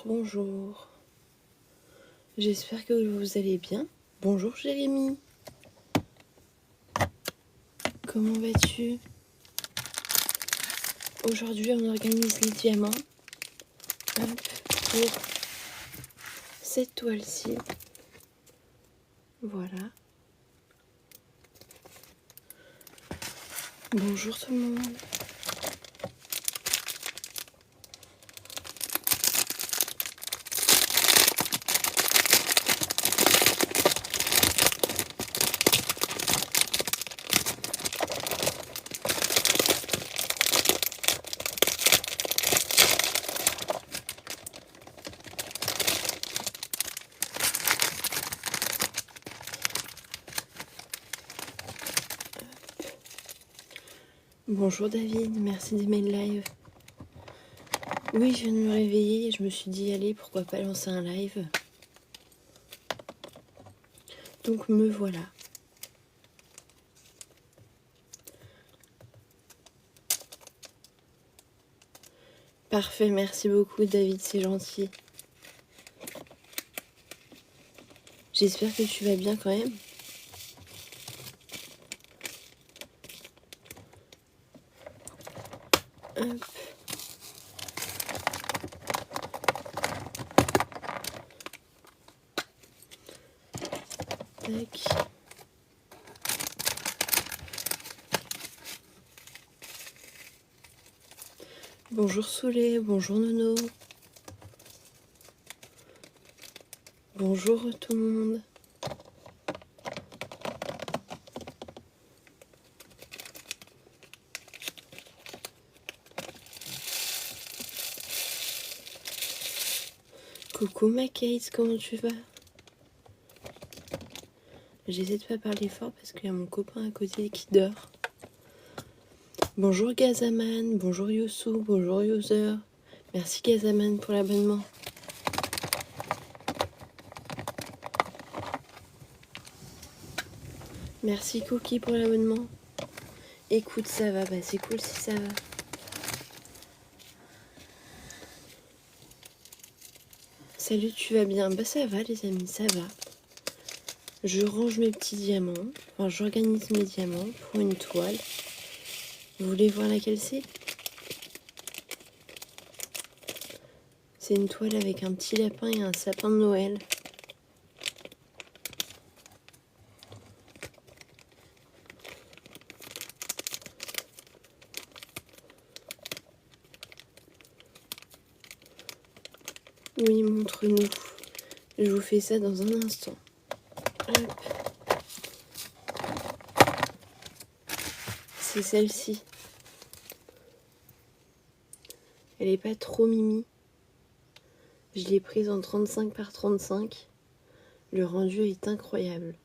Bonjour, bonjour. J'espère que vous allez bien. Bonjour Jérémy. Comment vas-tu? Aujourd'hui, on organise les diamants. Hop, pour cette toile-ci. Voilà. Bonjour tout le monde. Bonjour David, merci d'aimer le live. Oui, je viens de me réveiller et je me suis dit, allez, pourquoi pas lancer un live. Donc me voilà. Parfait, merci beaucoup David, c'est gentil. J'espère que tu vas bien quand même. Hop. Tac. Bonjour Soulé, bonjour Nono. Bonjour tout le monde. Coucou ma Kate, comment tu vas? J'essaie de pas parler fort parce qu'il y a mon copain à côté qui dort. Bonjour Gazaman, bonjour Youssou, bonjour User. Merci Gazaman pour l'abonnement. Merci Cookie pour l'abonnement. Écoute, ça va, bah c'est cool si ça va. Salut, tu vas bien? Bah ça va les amis, ça va. Je range mes petits diamants, enfin j'organise mes diamants pour une toile. Vous voulez voir laquelle c'est? C'est une toile avec un petit lapin et un sapin de Noël. Oui, montre-nous. Je vous fais ça dans un instant. Hop. C'est celle-ci. Elle est pas trop mimi. Je l'ai prise en 35 par 35. Le rendu est incroyable.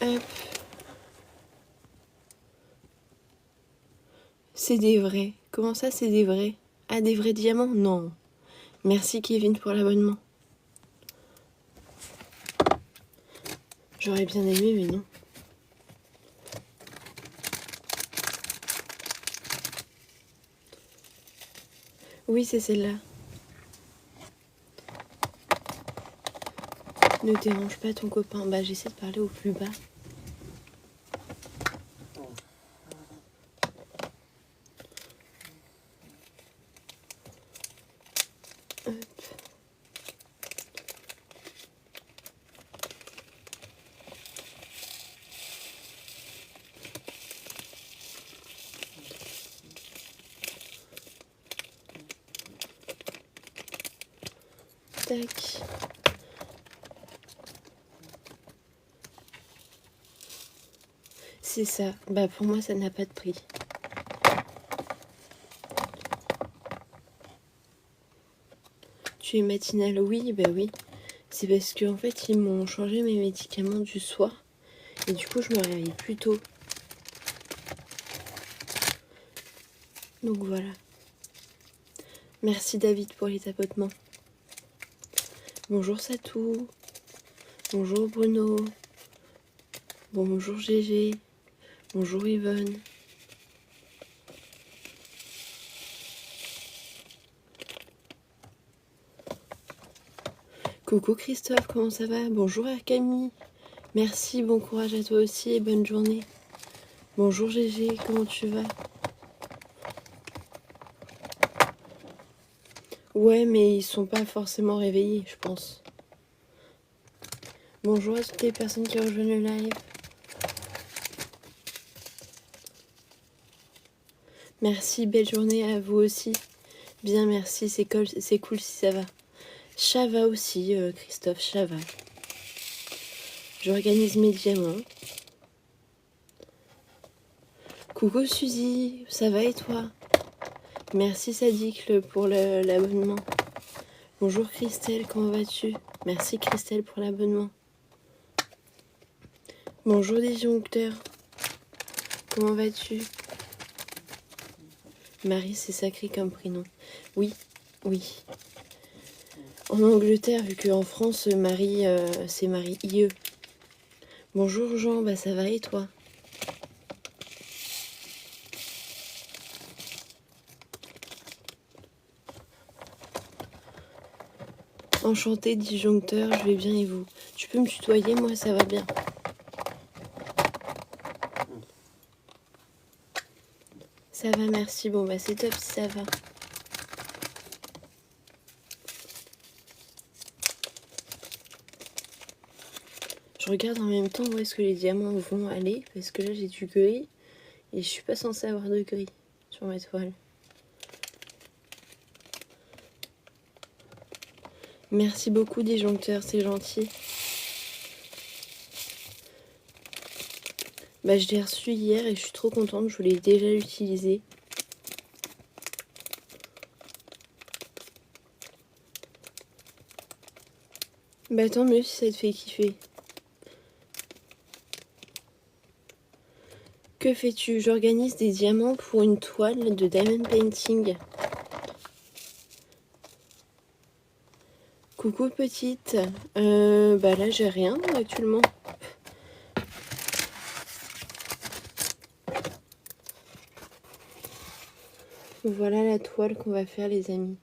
Hop. C'est des vrais. Comment ça, c'est des vrais? Ah, des vrais diamants? Non. Merci Kevin pour l'abonnement. J'aurais bien aimé, mais non. Oui, c'est celle-là. Ne dérange pas ton copain. Bah, j'essaie de parler au plus bas. Hop. Tac. C'est ça. Bah, pour moi, ça n'a pas de prix. Tu es matinale? Oui, bah oui. C'est parce qu'en fait, ils m'ont changé mes médicaments du soir. Et du coup, je me réveille plus tôt. Donc voilà. Merci David pour les tapotements. Bonjour Satou. Bonjour Bruno. Bonjour GG. Bonjour Yvonne. Coucou Christophe, comment ça va? Bonjour Camille. Merci, bon courage à toi aussi et bonne journée. Bonjour Gégé, comment tu vas? Ouais, mais ils sont pas forcément réveillés, je pense. Bonjour à toutes les personnes qui rejoignent le live. Merci, belle journée à vous aussi. Bien, merci, c'est cool si ça va. Ça va aussi, Christophe, ça va. J'organise mes diamants. Coucou Suzy, ça va et toi? Merci Sadik pour l'abonnement. Bonjour Christelle, comment vas-tu? Merci Christelle pour l'abonnement. Bonjour disjoncteurs, comment vas-tu? Marie, c'est sacré comme prénom. Oui, oui. En Angleterre, vu qu'en France, Marie, c'est Marie IE. Bonjour Jean, bah ça va et toi? Enchanté disjoncteur, je vais bien et vous? Tu peux me tutoyer, moi ça va bien. Ça va, merci. Bon bah c'est top si ça va. Je regarde en même temps où est-ce que les diamants vont aller, parce que là j'ai du gris, et je suis pas censée avoir de gris sur ma toile. Merci beaucoup disjoncteur, c'est gentil. Bah je l'ai reçu hier et je suis trop contente, je voulais déjà l'utiliser. Bah tant mieux si ça te fait kiffer. Que fais-tu? J'organise des diamants pour une toile de diamond painting. Coucou petite. Bah là j'ai rien actuellement. Voilà la toile qu'on va faire les amis.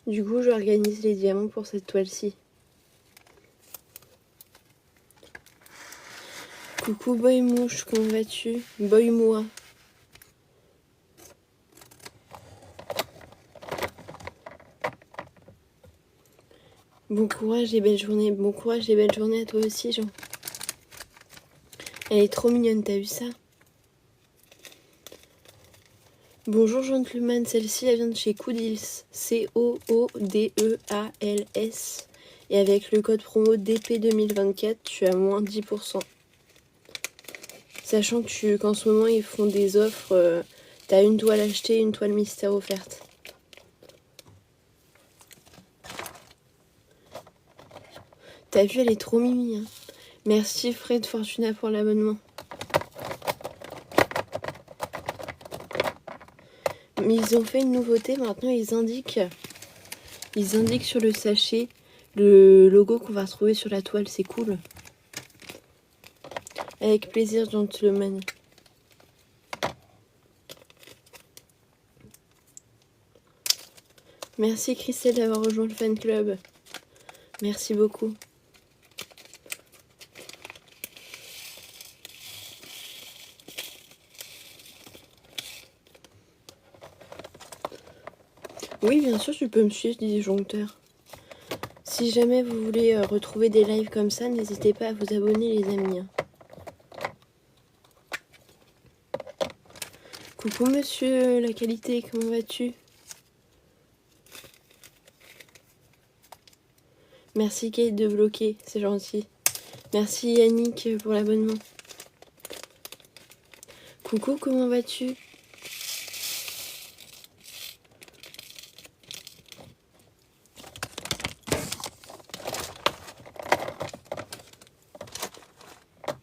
Du coup j'organise les diamants pour cette toile-ci. Coucou Boy Mouche, comment vas-tu? Boy Moua. Bon courage et belle journée. Bon courage et belle journée à toi aussi Jean. Elle est trop mignonne, t'as vu ça? Bonjour gentleman, celle-ci elle vient de chez Coodils. COODEALS. Et avec le code promo DP2024, tu as moins 10%. Sachant qu'en ce moment ils font des offres, t'as une toile achetée, une toile mystère offerte. T'as vu, elle est trop mimi. Hein. Merci Fred Fortuna pour l'abonnement. Mais ils ont fait une nouveauté, maintenant ils indiquent sur le sachet le logo qu'on va retrouver sur la toile, c'est cool. Avec plaisir gentleman. Merci Christelle d'avoir rejoint le fan club. Merci beaucoup. Oui, bien sûr, tu peux me suivre, disjoncteur. Si jamais vous voulez retrouver des lives comme ça, n'hésitez pas à vous abonner, les amis. Coucou, monsieur, la qualité, comment vas-tu? Merci, Kate, de bloquer, c'est gentil. Merci, Yannick, pour l'abonnement. Coucou, comment vas-tu?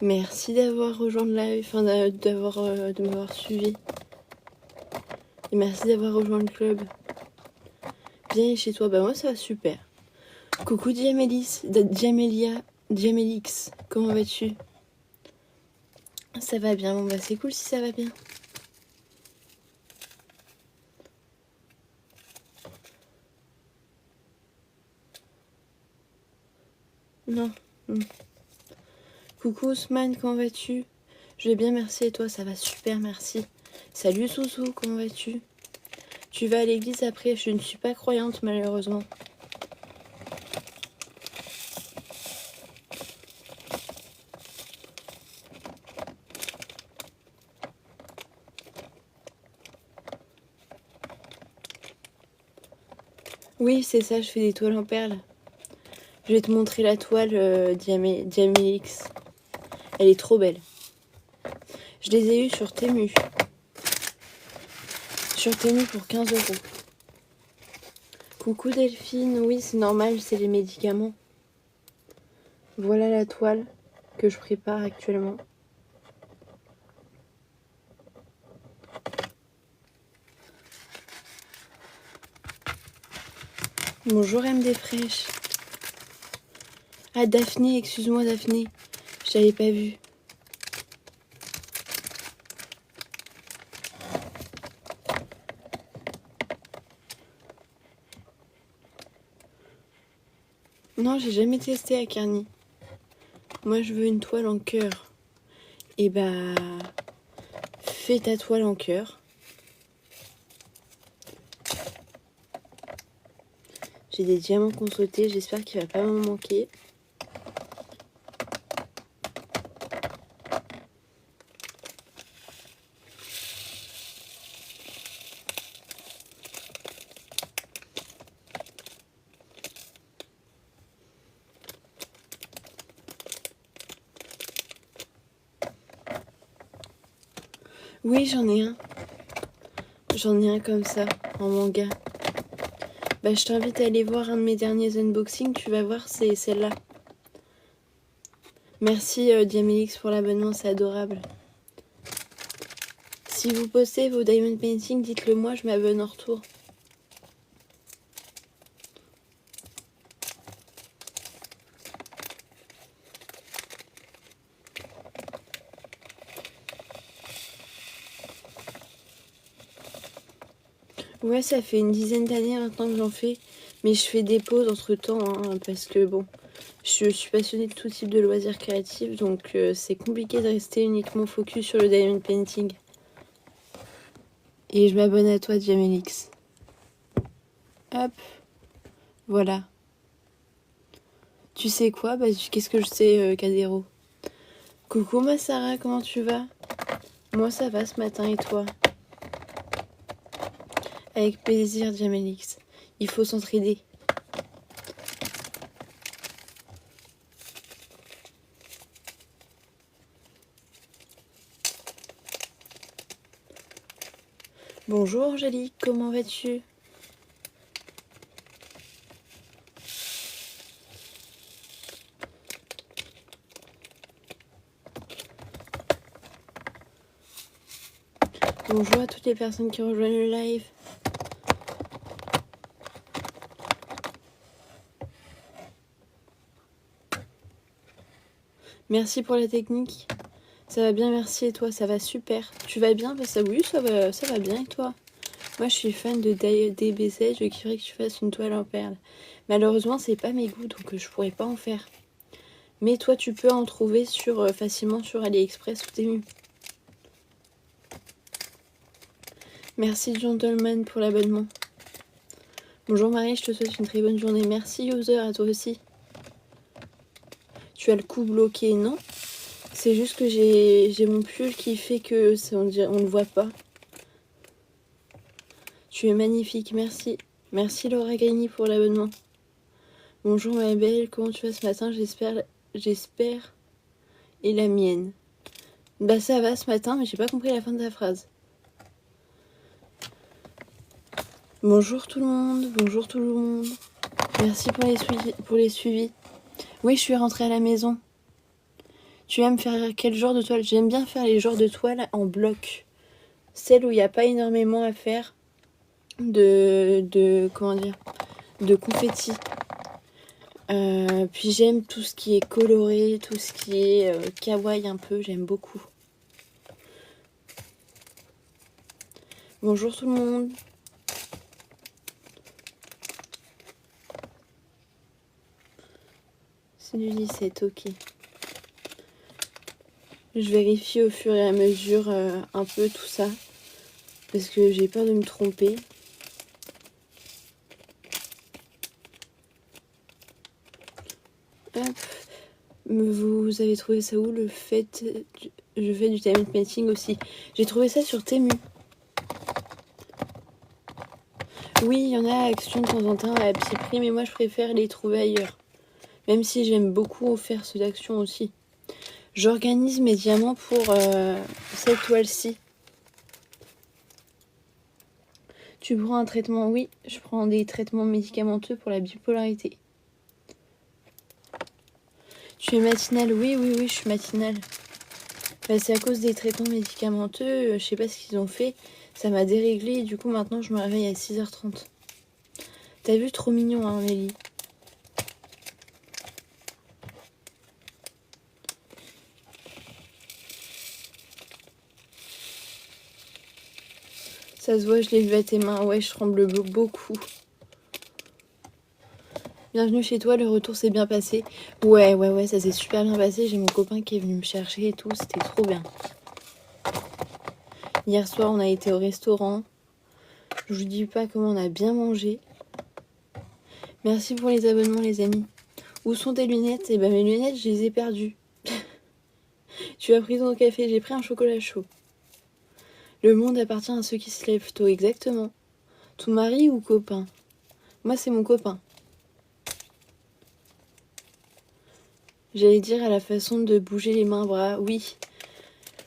Merci d'avoir rejoint le live, enfin de m'avoir suivi. Et merci d'avoir rejoint le club. Bien chez toi, bah moi ça va super. Coucou Diamélix, comment vas-tu? Ça va bien, bon bah c'est cool si ça va bien. Non. Coucou Ousmane, comment vas-tu? Je vais bien, merci, et toi? Ça va super, merci. Salut Sousou, comment vas-tu? Tu vas à l'église après? Je ne suis pas croyante malheureusement. Oui, c'est ça, je fais des toiles en perles. Je vais te montrer la toile Diamélix. Elle est trop belle. Je les ai eues sur Temu. Sur Temu pour 15 €. Coucou Delphine, oui c'est normal, c'est les médicaments. Voilà la toile que je prépare actuellement. Bonjour MD Fraîche. Ah Daphné, excuse-moi Daphné, je t'avais pas vu. Non, j'ai jamais testé à Carny. Moi je veux une toile en cœur. Et bah fais ta toile en cœur. J'ai des diamants consotés, j'espère qu'il va pas m'en manquer. Oui, j'en ai un. J'en ai un comme ça, en manga. Bah, je t'invite à aller voir un de mes derniers unboxings, tu vas voir, c'est celle-là. Merci Diamélix pour l'abonnement, c'est adorable. Si vous postez vos diamond painting, dites-le moi, je m'abonne en retour. Ouais, ça fait une dizaine d'années maintenant que j'en fais, mais je fais des pauses entre temps, hein, parce que bon, je suis passionnée de tout type de loisirs créatifs, donc c'est compliqué de rester uniquement focus sur le diamond painting. Et je m'abonne à toi, Diamélix. Hop, voilà. Tu sais quoi? Bah, qu'est-ce que je sais, Cadero? Coucou ma Sarah, comment tu vas? Moi ça va ce matin et toi? Avec plaisir, Diamélix. Il faut s'entraider. Bonjour Angélique, comment vas-tu? Bonjour à toutes les personnes qui rejoignent le live. Merci pour la technique. Ça va bien, merci, et toi? Ça va super. Tu vas bien? Bah ça, oui, ça va bien, et toi? Moi je suis fan de DBZ, je kifferais que tu fasses une toile en perles. Malheureusement c'est pas mes goûts, donc je pourrais pas en faire. Mais toi tu peux en trouver facilement sur AliExpress ou Temu. Merci Gentleman pour l'abonnement. Bonjour Marie, je te souhaite une très bonne journée. Merci User, à toi aussi. Tu as le cou bloqué, non? C'est juste que j'ai mon pull qui fait que on ne le voit pas. Tu es magnifique, merci. Merci Laura Gagny pour l'abonnement. Bonjour ma belle, comment tu vas ce matin? J'espère. Et la mienne. Bah ça va ce matin, mais j'ai pas compris la fin de ta phrase. Bonjour tout le monde, bonjour tout le monde. Merci pour les suivis. Oui, je suis rentrée à la maison. Tu aimes faire quel genre de toile? J'aime bien faire les genres de toiles en bloc. Celles où il n'y a pas énormément à faire comment dire, de confetti. Puis j'aime tout ce qui est coloré, tout ce qui est kawaii un peu, j'aime beaucoup. Bonjour tout le monde. C'est du 17, ok. Je vérifie au fur et à mesure un peu tout ça. Parce que j'ai peur de me tromper. Hop. Vous avez trouvé ça où, je fais du time painting aussi. J'ai trouvé ça sur Temu. Oui, il y en a à Action de temps en temps à petit prix, mais moi je préfère les trouver ailleurs. Même si j'aime beaucoup faire ceux d'Action aussi. J'organise mes diamants pour cette toile-ci. Tu prends un traitement? Oui, je prends des traitements médicamenteux pour la bipolarité. Tu es matinale? Oui, je suis matinale. Bah, c'est à cause des traitements médicamenteux, je sais pas ce qu'ils ont fait. Ça m'a déréglé et du coup maintenant je me réveille à 6h30. T'as vu, trop mignon, hein, Amélie. Ça se voit, je l'ai vu à tes mains. Ouais, je tremble beaucoup. Bienvenue chez toi, le retour s'est bien passé. Ouais, ça s'est super bien passé. J'ai mon copain qui est venu me chercher et tout, c'était trop bien. Hier soir, on a été au restaurant. Je vous dis pas comment on a bien mangé. Merci pour les abonnements, les amis. Où sont tes lunettes? Eh ben, mes lunettes, je les ai perdues. Tu as pris ton café, j'ai pris un chocolat chaud. Le monde appartient à ceux qui se lèvent tôt, exactement. Ton mari ou copain? Moi, c'est mon copain. J'allais dire à la façon de bouger les mains, bras. Oui,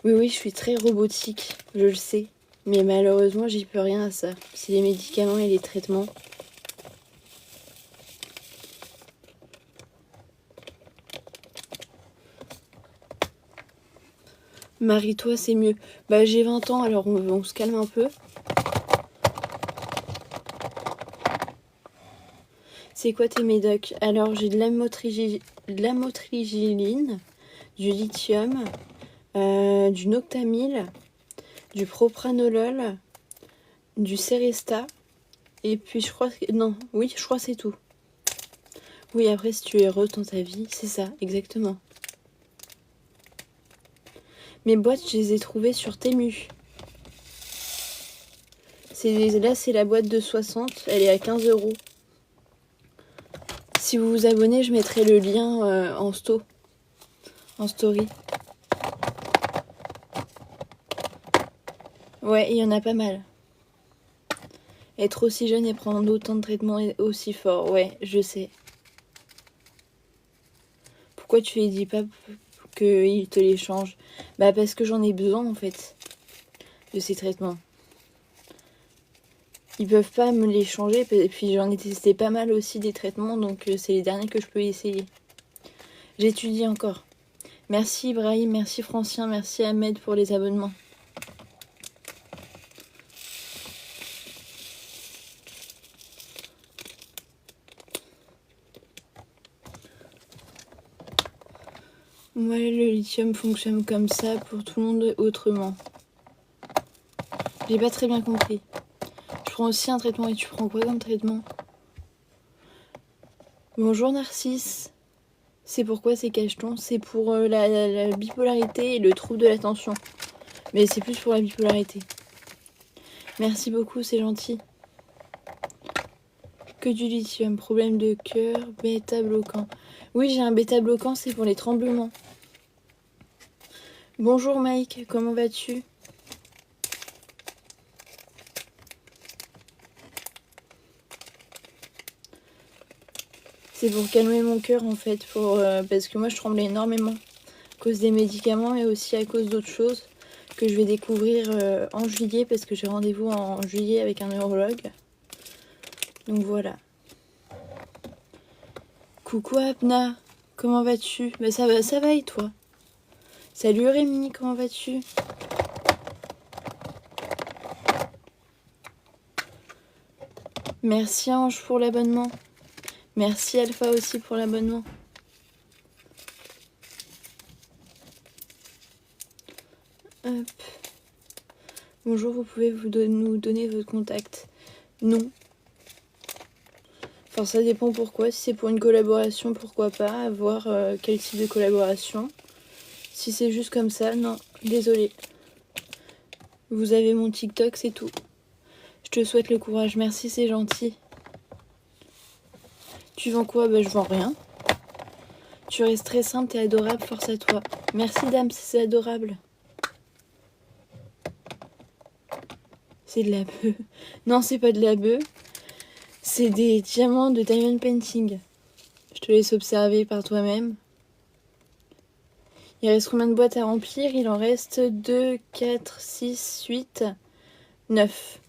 je suis très robotique, je le sais. Mais malheureusement, j'y peux rien à ça. C'est les médicaments et les traitements. Marie-toi, c'est mieux. Bah, j'ai 20 ans, alors on se calme un peu. C'est quoi tes médocs? Alors, j'ai de l'amotrigilline, du lithium, du noctamil, du propranolol, du Seresta. Et puis, je crois que... Non, oui, je crois que c'est tout. Oui, après, si tu es heureuse dans ta vie, c'est ça, exactement. Mes boîtes, je les ai trouvées sur Temu. Là, c'est la boîte de 60. Elle est à 15 €. Si vous vous abonnez, je mettrai le lien en story. Ouais, il y en a pas mal. Être aussi jeune et prendre autant de traitements aussi fort. Ouais, je sais. Pourquoi tu lui dis pas qu'il te les change? Bah parce que j'en ai besoin en fait de ces traitements. Ils peuvent pas me les changer, et puis j'en ai testé pas mal aussi des traitements, donc c'est les derniers que je peux essayer. J'étudie encore. Merci Ibrahim, merci Francien, merci Ahmed pour les abonnements. Moi, le lithium fonctionne comme ça, pour tout le monde autrement. J'ai pas très bien compris. Je prends aussi un traitement, et tu prends quoi comme traitement? Bonjour Narcisse. C'est pourquoi ces cachetons? C'est pour la bipolarité et le trouble de l'attention. Mais c'est plus pour la bipolarité. Merci beaucoup, c'est gentil. Que du lithium, problème de cœur, bêta-bloquant. Oui, j'ai un bêta-bloquant, c'est pour les tremblements. Bonjour Mike, comment vas-tu? C'est pour calmer mon cœur en fait, parce que moi je tremblais énormément à cause des médicaments, mais aussi à cause d'autres choses que je vais découvrir en juillet, parce que j'ai rendez-vous en juillet avec un neurologue. Donc voilà. Coucou Apna, comment vas-tu? Bah ça va et toi? Salut Rémi, comment vas-tu? Merci Ange pour l'abonnement. Merci Alpha aussi pour l'abonnement. Hop. Bonjour, vous pouvez nous donner votre contact? Non. Enfin, ça dépend pourquoi. Si c'est pour une collaboration, pourquoi pas. À voir quel type de collaboration. Si c'est juste comme ça, non, désolé. Vous avez mon TikTok, c'est tout. Je te souhaite le courage. Merci, c'est gentil. Tu vends quoi? Bah, je vends rien. Tu restes très simple, t'es adorable, force à toi. Merci, dame, c'est adorable. C'est de la bœuf. Non, c'est pas de la bœuf. C'est des diamants de diamond painting. Je te laisse observer par toi-même. Il reste combien de boîtes à remplir? Il en reste 2, 4, 6, 8, 9.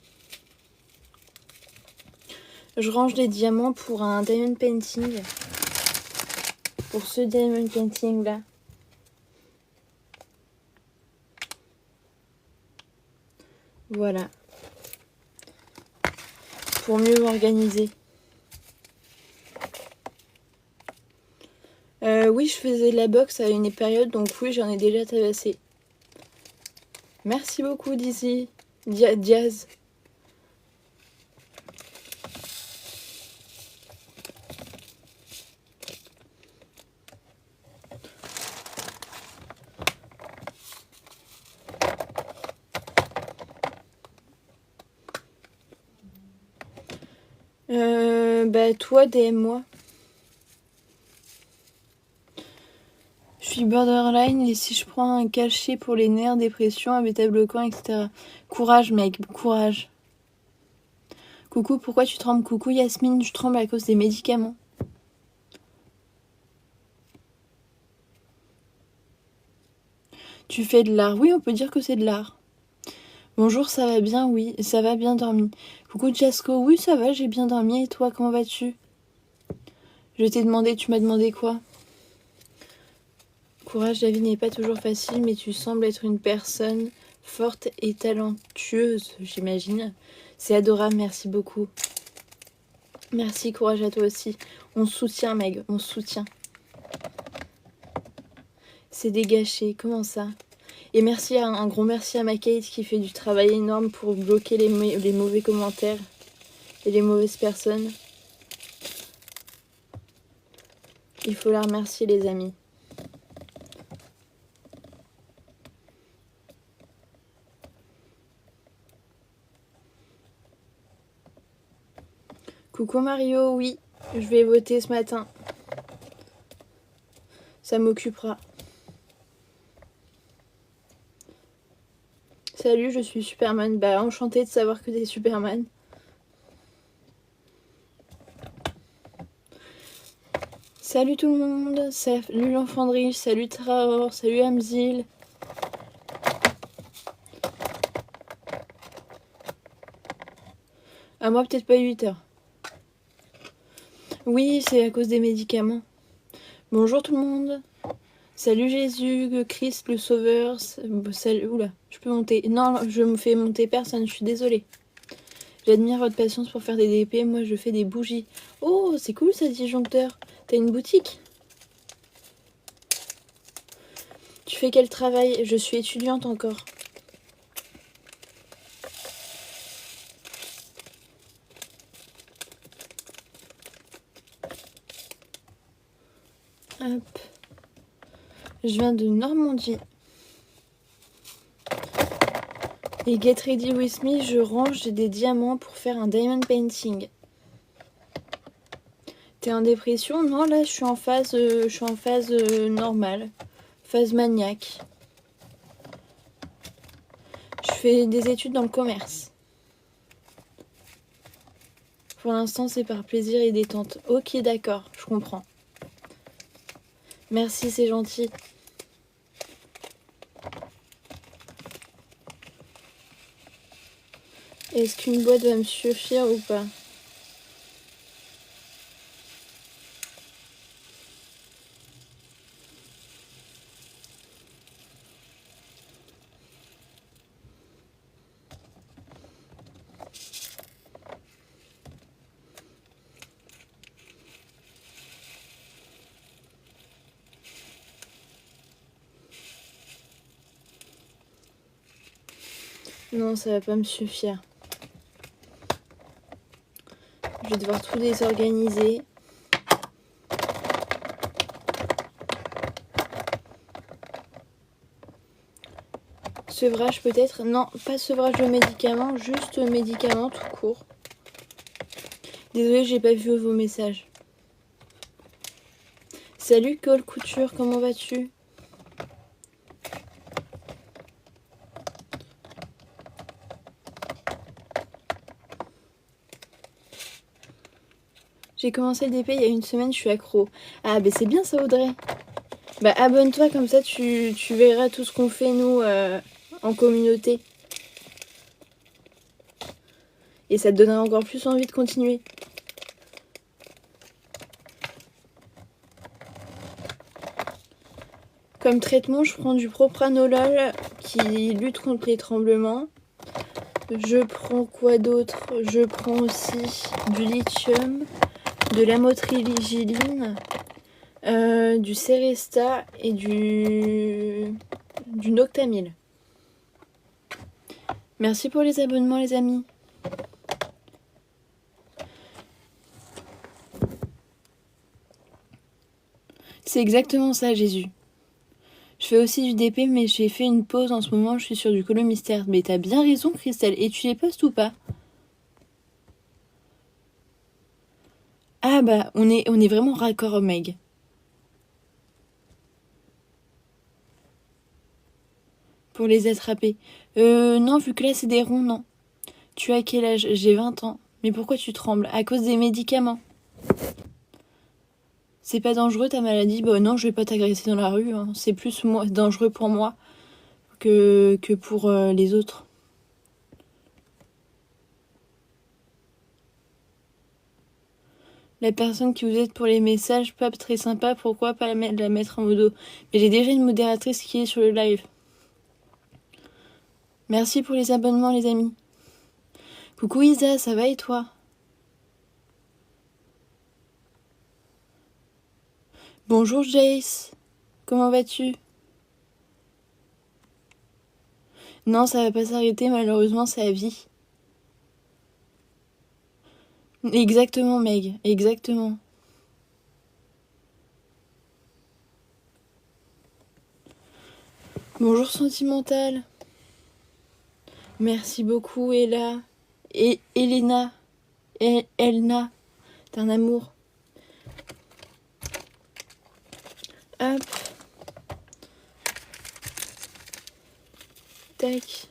Je range les diamants pour un diamond painting. Pour ce diamond painting là. Voilà. Pour mieux m'organiser. Oui, je faisais de la boxe à une période, donc oui, j'en ai déjà tabassé. Merci beaucoup, Dizzy. Diaz. Bah toi, DM-moi. Je suis borderline et si je prends un cachet pour les nerfs, dépression, un bêta-bloquant, etc. Courage, mec, courage. Coucou, pourquoi tu trembles? Coucou, Yasmine, je tremble à cause des médicaments. Tu fais de l'art? Oui, on peut dire que c'est de l'art. Bonjour, ça va bien? Oui, ça va, bien dormi. Coucou, Jasco, oui, ça va, j'ai bien dormi. Et toi, comment vas-tu? Je t'ai demandé, tu m'as demandé quoi? Courage, la vie n'est pas toujours facile, mais tu sembles être une personne forte et talentueuse, j'imagine. C'est adorable, merci beaucoup. Merci, courage à toi aussi. On se soutient, Meg, on se soutient. C'est dégâché, comment ça? Et merci, un gros merci à ma Kate qui fait du travail énorme pour bloquer les mauvais commentaires et les mauvaises personnes. Il faut la remercier, les amis. Coucou Mario, oui, je vais voter ce matin. Ça m'occupera. Salut, je suis Superman. Bah, enchantée de savoir que t'es Superman. Salut tout le monde. Salut l'enfant de riche. Salut Traor. Salut Amzil. À moi, peut-être pas 8 heures. Oui, c'est à cause des médicaments. Bonjour tout le monde. Salut Jésus, Christ le Sauveur. Salut, oula, je peux monter. Non, je me fais monter personne, je suis désolée. J'admire votre patience pour faire des DP, moi je fais des bougies. Oh, c'est cool ça, disjoncteur. T'as une boutique? Tu fais quel travail? Je suis étudiante encore. Hop. Je viens de Normandie. Et Get Ready With Me, je range des diamants pour faire un diamond painting. T'es en dépression? Non, là, je suis en phase normale. Phase maniaque. Je fais des études dans le commerce. Pour l'instant, c'est par plaisir et détente. Ok, d'accord, je comprends. Merci, c'est gentil. Est-ce qu'une boîte va me suffire ou pas? Non, ça va pas me suffire. Je vais devoir tout désorganiser. Sevrage peut-être? Non, pas sevrage de médicaments, juste médicaments tout court. Désolée, j'ai pas vu vos messages. Salut Cole Couture, comment vas-tu? J'ai commencé le DP il y a une semaine, je suis accro. Ah bah c'est bien ça Audrey. Bah abonne-toi comme ça tu verras tout ce qu'on fait nous en communauté. Et ça te donnera encore plus envie de continuer. Comme traitement, je prends du propranolol qui lutte contre les tremblements. Je prends quoi d'autre? Je prends aussi du lithium, de l'amotrigilline, du Seresta et du Noctamil. Merci pour les abonnements les amis. C'est exactement ça Jésus. Je fais aussi du DP, mais j'ai fait une pause en ce moment, je suis sur du Colo Mystère. Mais t'as bien raison, Christelle. Et tu les postes ou pas? Ah bah, on est vraiment raccord, Meg. Pour les attraper. Non, vu que là, c'est des ronds, non. Tu as quel âge? J'ai 20 ans. Mais pourquoi tu trembles? À cause des médicaments. C'est pas dangereux ta maladie? Bah non, je vais pas t'agresser dans la rue. Hein. C'est plus dangereux pour moi que pour les autres. La personne qui vous aide pour les messages, pas très sympa, pourquoi pas la mettre en modo? Mais j'ai déjà une modératrice qui est sur le live. Merci pour les abonnements les amis. Coucou Isa, ça va et toi? Bonjour Jace, comment vas-tu? Non, ça va pas s'arrêter, malheureusement, c'est la vie. Exactement, Meg, exactement. Bonjour Sentimental. Merci beaucoup, Ella. Et Elena. Et Elna. T'es un amour. Hop. Tac.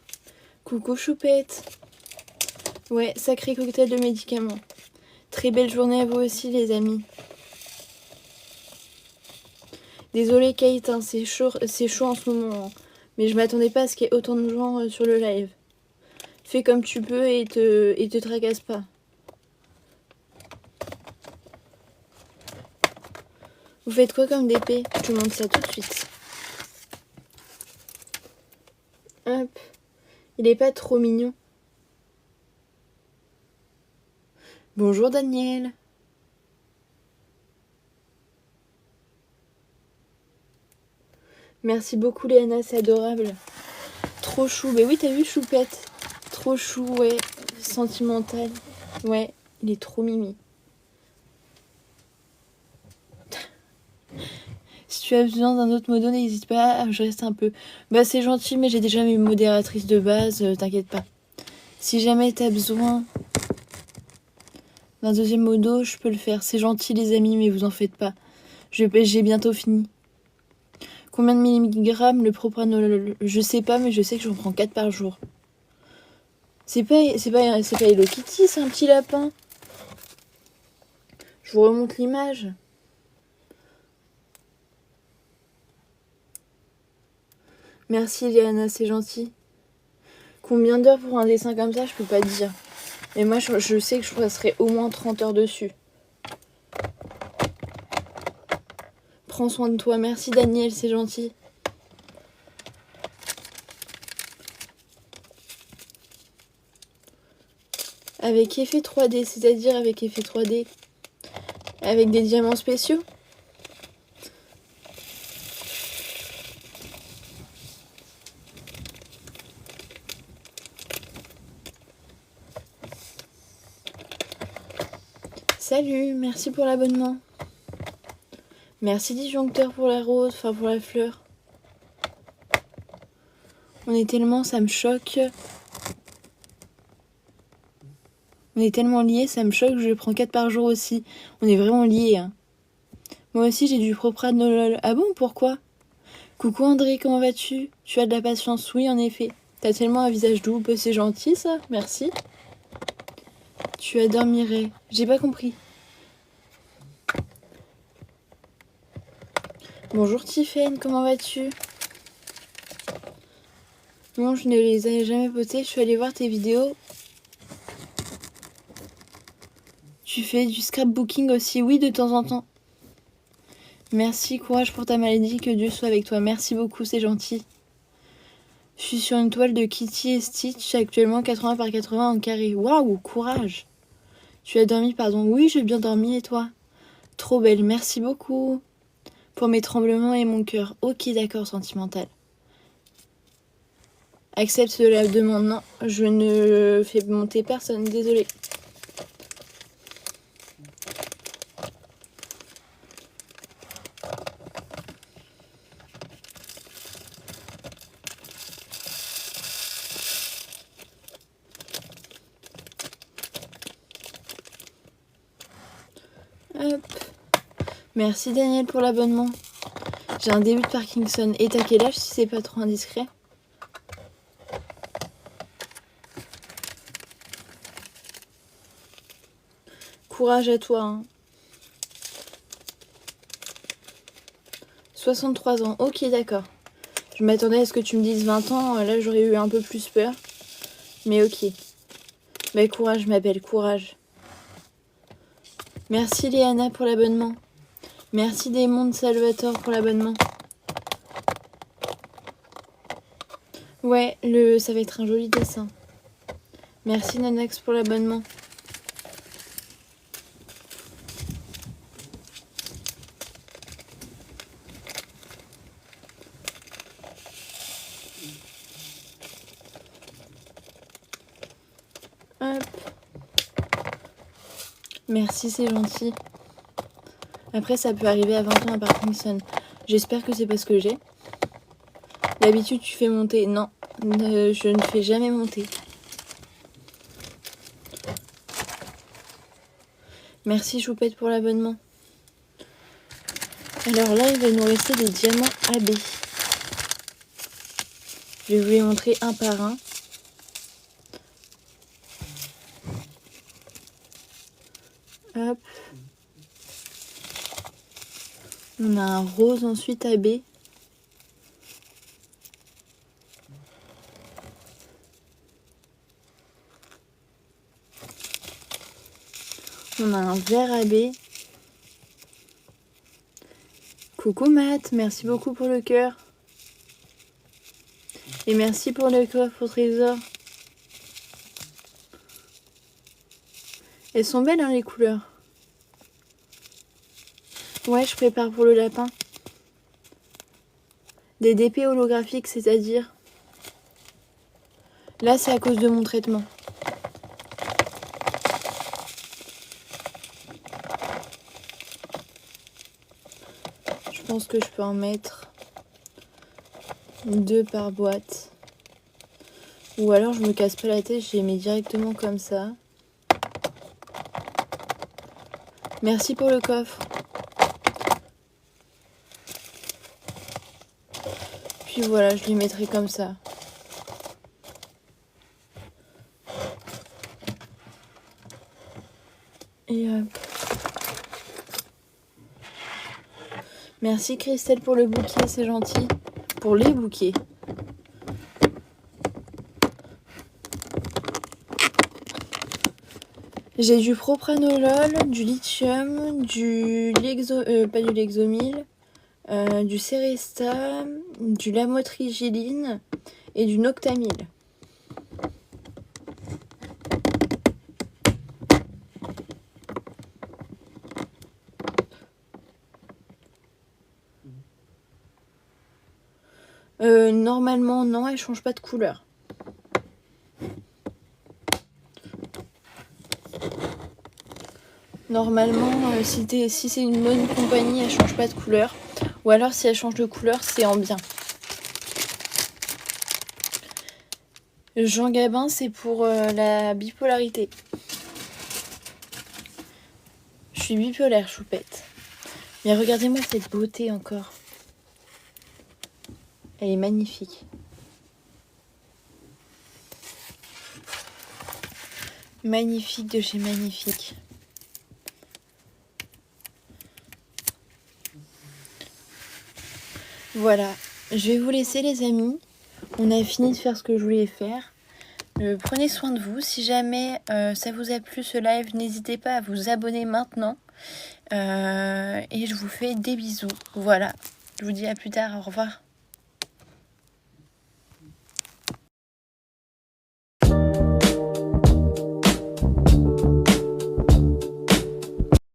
Coucou Choupette. Ouais, sacré cocktail de médicaments. Très belle journée à vous aussi, les amis. Désolée Kate, hein, c'est chaud en ce moment. Hein. Mais je m'attendais pas à ce qu'il y ait autant de gens sur le live. Fais comme tu peux et te tracasse pas. Vous faites quoi comme DP? Je te montre ça tout de suite. Hop. Il est pas trop mignon. Bonjour Daniel. Merci beaucoup Léana, c'est adorable. Trop chou. Mais oui, t'as vu Choupette? Trop chou, ouais. Sentimental. Ouais, il est trop mimi. Si tu as besoin d'un autre modo, n'hésite pas, je reste un peu. Bah c'est gentil, mais j'ai déjà mes modératrices de base, t'inquiète pas. Si jamais t'as besoin d'un deuxième modo, je peux le faire. C'est gentil les amis, mais vous en faites pas. J'ai bientôt fini. Combien de milligrammes le propranolol? Je sais pas, mais je sais que j'en prends 4 par jour. C'est pas Hello Kitty, c'est un petit lapin. Je vous remonte l'image. Merci Léana, c'est gentil. Combien d'heures pour un dessin comme ça, je peux pas te dire. Mais moi, je sais que je passerai au moins 30 heures dessus. Prends soin de toi. Merci Daniel, c'est gentil. Avec effet 3D, c'est-à-dire avec effet 3D. Avec des diamants spéciaux. Salut, merci pour l'abonnement. Merci disjoncteur pour la rose, enfin pour la fleur. On est tellement, ça me choque. On est tellement liés, ça me choque, je prends 4 par jour aussi. On est vraiment liés. Hein. Moi aussi j'ai du propranolol. Ah bon, pourquoi? Coucou André, comment vas-tu? Tu as de la patience? Oui, en effet. T'as tellement un visage doux, c'est gentil ça, merci. Tu adormirais. J'ai pas compris. Bonjour Tiffen, comment vas-tu? Non, je ne les ai jamais postées, je suis allée voir tes vidéos. Tu fais du scrapbooking aussi? Oui, de temps en temps. Merci, courage pour ta maladie, que Dieu soit avec toi. Merci beaucoup, c'est gentil. Je suis sur une toile de Kitty et Stitch, actuellement 80 par 80 en carré. Waouh, courage. Tu as dormi, pardon? Oui, j'ai bien dormi, et toi? Trop belle, merci beaucoup. Pour mes tremblements et mon cœur. Ok, d'accord, sentimental. Accepte la demande. Non, je ne fais monter personne, désolée. Hop. Merci Daniel pour l'abonnement. J'ai un début de Parkinson. Et t'as quel âge si c'est pas trop indiscret? Courage à toi. Hein. 63 ans. Ok, d'accord. Je m'attendais à ce que tu me dises 20 ans. Là, j'aurais eu un peu plus peur. Mais ok. Mais courage, ma belle, courage. Merci Léana pour l'abonnement. Merci Démon de Salvatore pour l'abonnement. Ouais, ça va être un joli dessin. Merci Nanax pour l'abonnement. Hop. Merci, c'est gentil. Après, ça peut arriver à 20 ans à Parkinson. J'espère que c'est parce que j'ai. D'habitude, tu fais monter. Non, je ne fais jamais monter. Merci Choupette pour l'abonnement. Alors là, il va nous rester des diamants AB. Je vais vous les montrer un par un. Hop. On a un rose ensuite AB. On a un vert AB. Coucou Matt, merci beaucoup pour le cœur. Et merci pour le coffre au trésor. Elles sont belles hein, les couleurs. Ouais, je prépare pour le lapin. Des DP holographiques, c'est-à-dire? Là, c'est à cause de mon traitement. Je pense que je peux en mettre 2 par boîte. Ou alors, je me casse pas la tête, je les mets directement comme ça. Merci pour le coffre. Puis voilà, je les mettrai comme ça. Et hop. Merci Christelle pour le bouquet, c'est gentil. Pour les bouquets. J'ai du propranolol, du lithium, pas du Lexomil, du Seresta, du lamotrigine et du Noctamil. Normalement, non, elle change pas de couleur. Normalement, si c'est une bonne compagnie, elle change pas de couleur. Ou alors si elle change de couleur, c'est en bien. Jean Gabin, c'est pour la bipolarité. Je suis bipolaire, choupette. Mais regardez-moi cette beauté encore. Elle est magnifique. Magnifique de chez magnifique. Voilà, je vais vous laisser les amis. On a fini de faire ce que je voulais faire. Prenez soin de vous. Si jamais ça vous a plu ce live, n'hésitez pas à vous abonner maintenant. Et je vous fais des bisous. Voilà, je vous dis à plus tard, au revoir.